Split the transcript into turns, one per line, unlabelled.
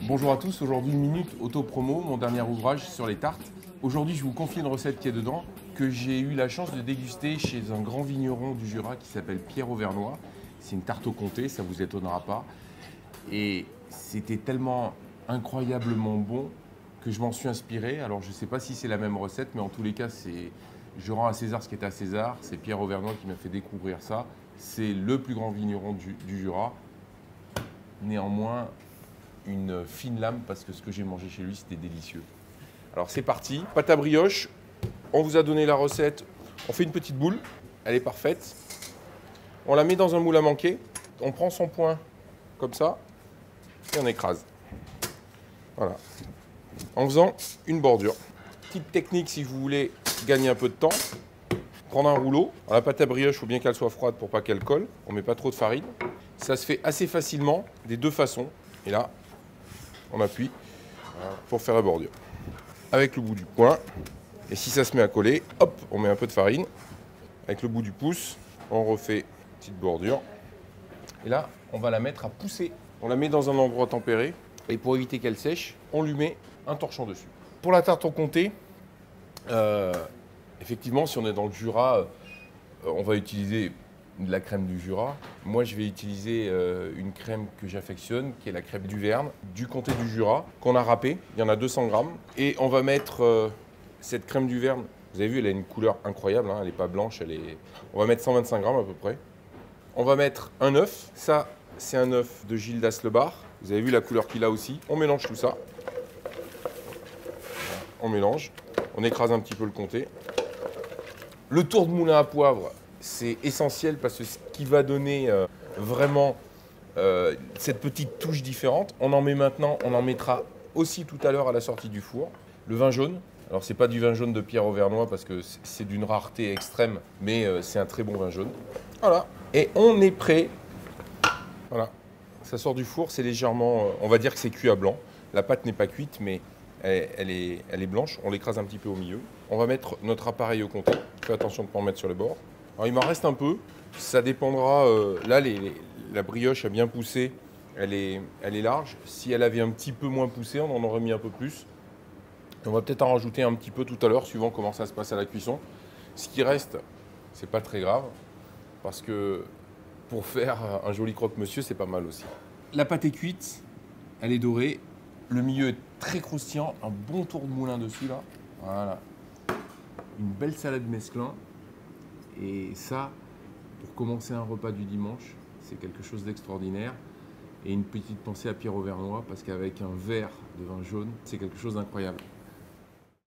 Bonjour à tous, aujourd'hui une minute auto-promo, mon dernier ouvrage sur les tartes. Aujourd'hui je vous confie une recette qui est dedans, que j'ai eu la chance de déguster chez un grand vigneron du Jura qui s'appelle Pierre Auvernois. C'est une tarte au comté, ça vous étonnera pas. Et c'était tellement incroyablement bon que je m'en suis inspiré. Alors je ne sais pas si c'est la même recette, mais en tous les cas, je rends à César ce qui est à César. C'est Pierre Auvernois qui m'a fait découvrir ça. C'est le plus grand vigneron du Jura. Néanmoins, une fine lame parce que ce que j'ai mangé chez lui, c'était délicieux. Alors c'est parti. Pâte à brioche, on vous a donné la recette. On fait une petite boule, elle est parfaite. On la met dans un moule à manquer. On prend son poing comme ça et on écrase. Voilà. En faisant une bordure. Petite technique si vous voulez gagner un peu de temps. Prendre un rouleau. Alors, la pâte à brioche, il faut bien qu'elle soit froide pour pas qu'elle colle. On ne met pas trop de farine. Ça se fait assez facilement des deux façons. Et là, on appuie pour faire la bordure. Avec le bout du poing. Et si ça se met à coller, hop, on met un peu de farine. Avec le bout du pouce, on refait une petite bordure. Et là, on va la mettre à pousser. On la met dans un endroit tempéré. Et pour éviter qu'elle sèche, on lui met un torchon dessus. Pour la tarte au comté, effectivement, si on est dans le Jura, on va utiliser de la crème du Jura. Moi, je vais utiliser une crème que j'affectionne, qui est la crème du Verne, du comté du Jura, qu'on a râpée. Il y en a 200 grammes. Et on va mettre cette crème du Verne. Vous avez vu, elle a une couleur incroyable. Hein, elle n'est pas blanche. On va mettre 125 grammes à peu près. On va mettre un œuf. Ça, c'est un œuf de Gilles d'Aslebar. Vous avez vu la couleur qu'il a aussi. On mélange tout ça. On mélange. On écrase un petit peu le comté. Le tour de moulin à poivre, c'est essentiel parce que ce qui va donner vraiment cette petite touche différente. On en met maintenant, on en mettra aussi tout à l'heure à la sortie du four. Le vin jaune. Alors, c'est pas du vin jaune de Pierre Auvernois parce que c'est d'une rareté extrême, mais c'est un très bon vin jaune. Voilà. Et on est prêt. Voilà. Ça sort du four, c'est légèrement, on va dire que c'est cuit à blanc. La pâte n'est pas cuite, mais elle est blanche. On l'écrase un petit peu au milieu. On va mettre notre appareil au comté. Fais attention de ne pas en mettre sur le bord. Alors, il m'en reste un peu. Ça dépendra. Là, la brioche a bien poussé. Elle est large. Si elle avait un petit peu moins poussé, on en aurait mis un peu plus. On va peut-être en rajouter un petit peu tout à l'heure, suivant comment ça se passe à la cuisson. Ce qui reste, c'est pas très grave, parce que pour faire un joli croque-monsieur, c'est pas mal aussi. La pâte est cuite, elle est dorée. Le milieu est très croustillant, un bon tour de moulin dessus là. Voilà. Une belle salade mesclun. Et ça, pour commencer un repas du dimanche, c'est quelque chose d'extraordinaire. Et une petite pensée à Pierre Auvernois, parce qu'avec un verre de vin jaune, c'est quelque chose d'incroyable.